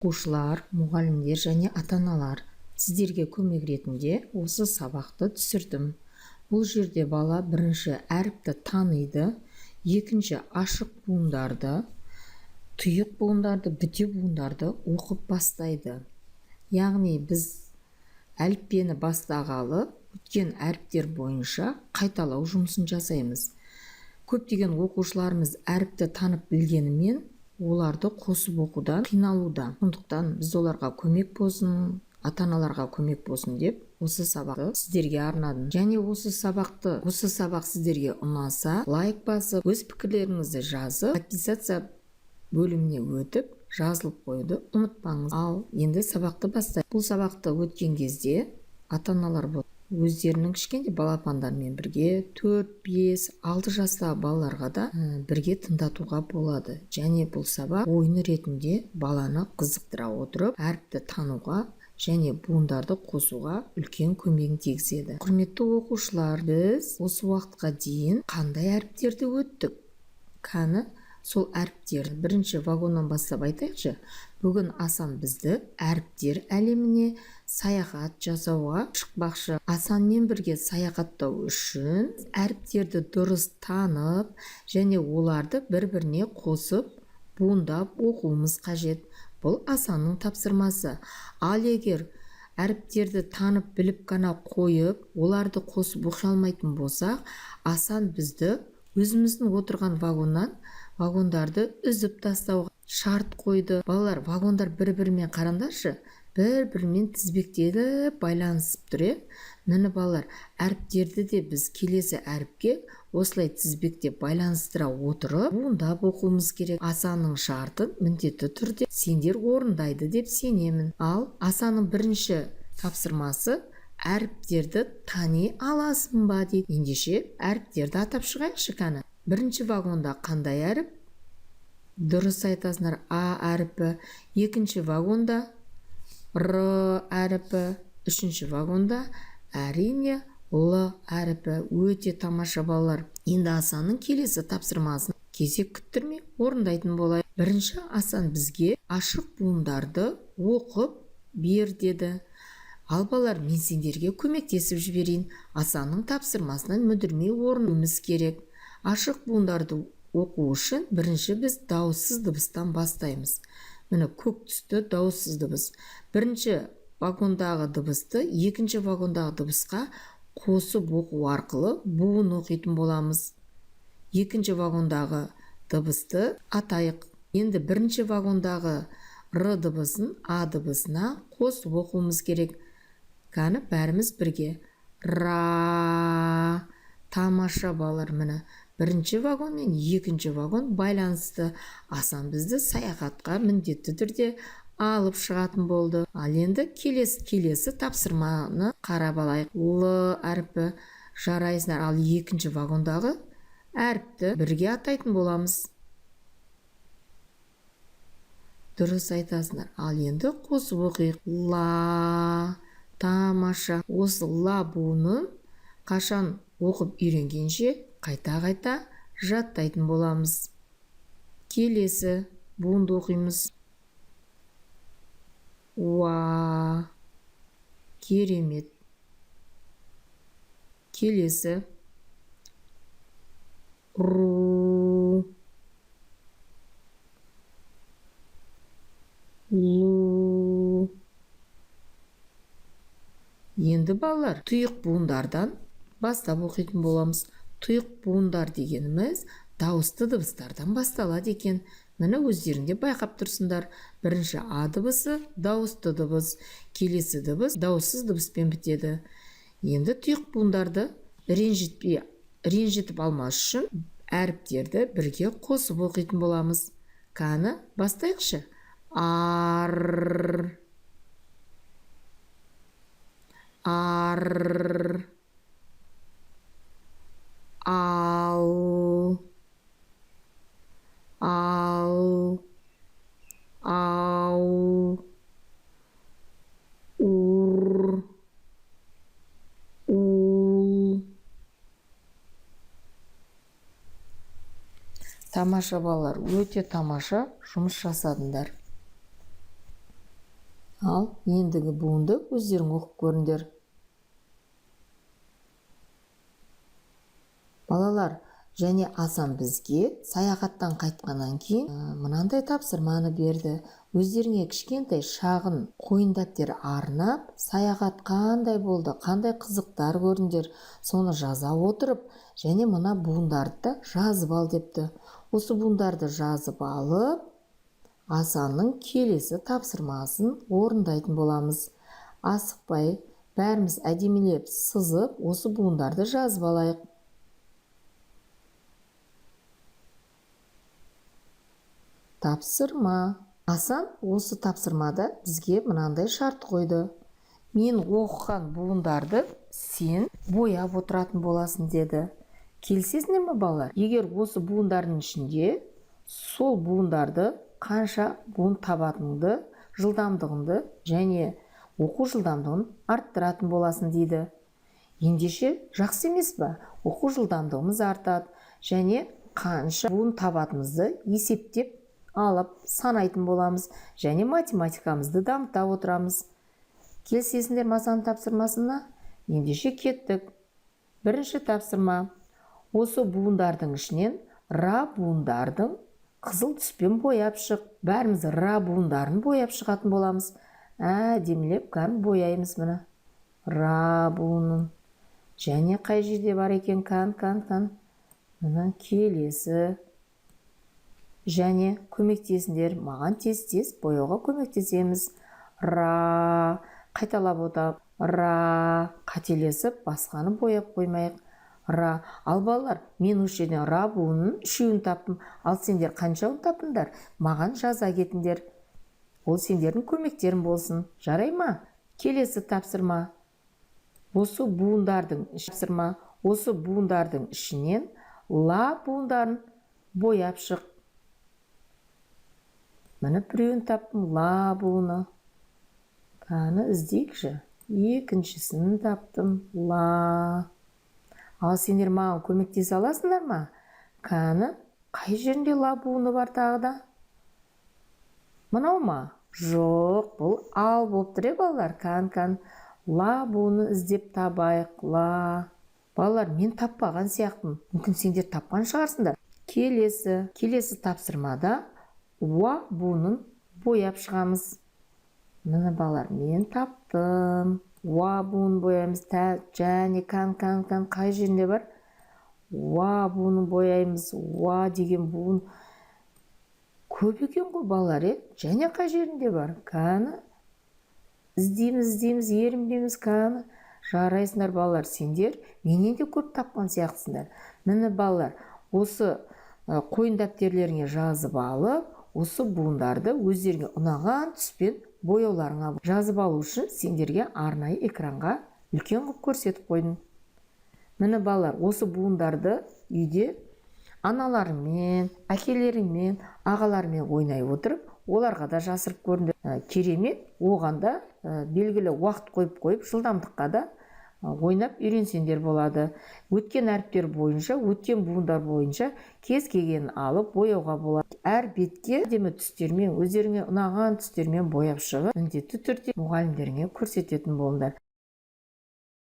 Оқушылар, мұғалімдер және ата-аналар, сіздерге көмек ретінде осы сабақты түсірдім. Бұл жерде бала бірінші әріпті таниды, екінші ашық буындарды, тұйық буындарды, бүте буындарды оқып бастайды. Яғни біз әліппені бастағалы өткен әріптер бойынша қайталау жұмысын жасаймыз. Көптеген оқушыларымыз әріпті танып білгенімен оларды қосып оқудан қиналуда. Сондықтан біз оларға көмек болсын, ата-аналарға көмек болсын деп осы сабақты сіздерге арнадым. Және осы сабақ сіздерге ұнаса, лайк басып, өз пікірлеріңізді жазып, подписаться бөліміне өтіп, жазылып қоюды ұмытпаңыз. Ал енді сабақты бастайық. Бұл сабақты өткен кезде ата-аналар өздерінің кішкентай балапандармен бірге 4, 5, 6 жастағы балаларға да бірге тыңдатуға болады. Және бұл сабақ ойын ретінде баланы қызықтыра отырып, әріпті тануға және буындарды қосуға үлкен көмегін тигізеді. Құрметті оқушылар, біз осы уақытқа дейін қандай әріптерді өттік? Кәні сол әріптер бірінші вагоннан бастап айтайықшы. Бүгін Асан бізді әріптер әлеміне саяхат жасауға шықпақшы. Асанмен бірге саяхаттау үшін әріптерді дұрыс танып және оларды бір-біріне қосып, буындап оқуымыз қажет. Бұл Асанның тапсырмасы. Ал егер әріптерді танып біліп қана қойып, оларды қосып оқи алмайтын болсақ, Асан бізді өзіміздің отырған вагондарды үзіп тастауға шарт қойды. Балалар, вагондар бір-бірімен қараңдаршы, бір-бірімен тізбектеліп байланысып тұр. Міне балалар, әріптерді де біз келесі әріпке осылай тізбектеп байланыстыра отырып, буындап оқуымыз керек. Асанның шартын міндетті түрде сендер орындайды деп сенемін. Ал Асанның бірінші тапсырмасы әріптерді тани аласың ба дейді. Ендеше әріптерді атап шығайықшы кәні. Бірінші вагонда қандай әріп? Дұрыс айтасыңдар, А әріпі. Екінші вагонда Р әріпі. Үшінші вагонда әрине Л әріпі. Өте тамаша балалар. Енді Асанның келесі тапсырмасын кезек күттірмей орындайтын болайық. Бірінші Асан бізге ашық буындарды оқып бер деді. Ал балалар, мен сендерге көмектесіп жіберейін. Асанның тапсырмасынан мүдірмей орындауымыз керек. Ашық буындарды оқу үшін бірінші біз дауыссыз дыбыстан бастаймыз. Міне көк түсті дауыссыз дыбыс. Бірінші вагондағы дыбысты екінші вагондағы дыбысқа қосып оқу арқылы буын оқитын боламыз. Екінші вагондағы дыбысты атайық. Енді бірінші вагондағы Р дыбысын А дыбысына қосып оқуымыз керек. Кәні бәріміз бірге. Ра. Тамаша балалар, міне. Бірінші вагон мен екінші вагон байланысты. Асан бізді саяхатқа міндетті түрде алып шығатын болды. Ал енді келесі тапсырманы қарап алайық. Л әріпі. Жарайсыңдар. Ал екінші вагондағы әріпті бірге атайтын боламыз. Дұрыс айтасыңдар. Ал енді қосып оқиық. Ла. Тамаша. Осы ла буынын қашан оқып үйренгенше қайта-қайта жаттайтын боламыз. Келесі буынды оқимыз. Уа. Керемет. Келесі. Ру. Лу. Енді балалар, тұйық буындардан бастап оқитын боламыз. Тұйық буындар дегеніміз дауысты дыбыстардан басталады екен. Міне өздеріңде байқап тұрсыңдар. Бірінші А дыбысы дауысты дыбыс, келесі дыбыс дауыссыз дыбыспен бітеді. Енді тұйық буындарды ренжітіп алмас үшін әріптерді бірге қосып оқитын боламыз. Кәні бастайықшы. Ар. Ар. Ал. Ал. Ау. Ур. Ул. Тамаша балалар, өте тамаша жұмыс жасадыңдар. Ал ендігі буынды өздерің оқып көріңдер. Балалар, және Асан бізге саяхаттан қайтқаннан кейін мынандай тапсырманы берді. Өздеріңе кішкентай шағын қойын дәптер арнап, саяхат қандай болды, қандай қызықтар көрдіңдер, соны жаза отырып, және мына буындарды да жазып ал депті. Осы буындарды жазып алып, Асанның келесі тапсырмасын орындайтын боламыз. Асықпай, бәріміз әдемілеп сызып, осы буындарды жазып алайық. Тапсырма. Асан осы тапсырмада бізге мынандай шарт қойды. Мен оқыған буындарды сен бояп отыратын боласың деді. Келісесіңдер ме балалар? Егер осы буындардың ішінде сол буындарды қанша буын табатыныңды, жылдамдығыңды және оқу жылдамдығын арттыратын боласың дейді. Ендеше жақсы емес па? Оқу жылдамдығымыз артады және қанша буын табатынымызды есептеп алып санайтын боламыз және математикамызды дамыта отырамыз. Келісесіңдер ме Асанның тапсырмасына? Ендеше кеттік. Бірінші тапсырма. Осы буындардың ішінен ра буындардың қызыл түспен бояп шық. Бәріміз ра буындарын бояп шығатын боламыз. Әдемілеп кәдімгі бояймыз міне. Ра буынын. Және қай жерде бар екен? Мына келесі. Және көмектесіңдер, маған тез-тез бояуға көмектесеміз. Ра, қайталап отап, ра, қателесіп, басқаны бояп қоймайық. Ра, ал балалар, мен осы жерден ра буынын үшеуін таптым. Ал сендер қаншауын таптыңдар? Маған жаза кетіңдер. Ол сендердің көмектерің болсын. Жарай ма? Келесі тапсырма. Осы буындардың ішінен ла буындарын бояп шық. Міне біреуін таптым, ла буыны. Қаны іздейікші. Екіншісін таптым, ла. Ал сендер маған көмектесе аласыңдар ма? Қаны қай жерінде ла буыны бар тағы да? Мынау ма? Жоқ, бұл ал болып тұр балалар. Ла буыны іздеп табайық, ла. Балалар, мен таппаған сияқтымын. Мүмкін сендер тапқан шығарсыңдар. Келесі тапсырмада уа буынын бояп шығамыз. Міне балалар, мен таптым. Уа буынын бояймыз. Және қай жерінде бар? Уа буынын бояймыз. Уа деген буын көп екен ғой балалар, және қай жерінде бар? Іздейміз, ерінбейміз. Жарайсыңдар балалар, сендер менен де көп тапқан сияқтысыңдар. Міне балалар, осы қойын дәптерлеріңе жазып алып, осы буындарды өздеріңе ұнаған түспен бояуларыңа жазып алу үшін сендерге арнайы экранға үлкен қылып көрсетіп қойдым. Міне балалар, осы буындарды үйде аналарыңмен, әкелеріңмен, ағалармен ойнай отырып, оларға да жасырып көріңдер. Керемет, оған да белгілі уақыт қойып, жылдамдыққа да ойнап үйренсеңдер болады. Өткен әріптер бойынша, өткен буындар бойынша кез келгенін алып бояуға болады. Әр бетке әдемі түстермен, өздеріңе ұнаған түстермен бояп шығып, міндетті түрде мұғалімдеріңе көрсететін болыңдар.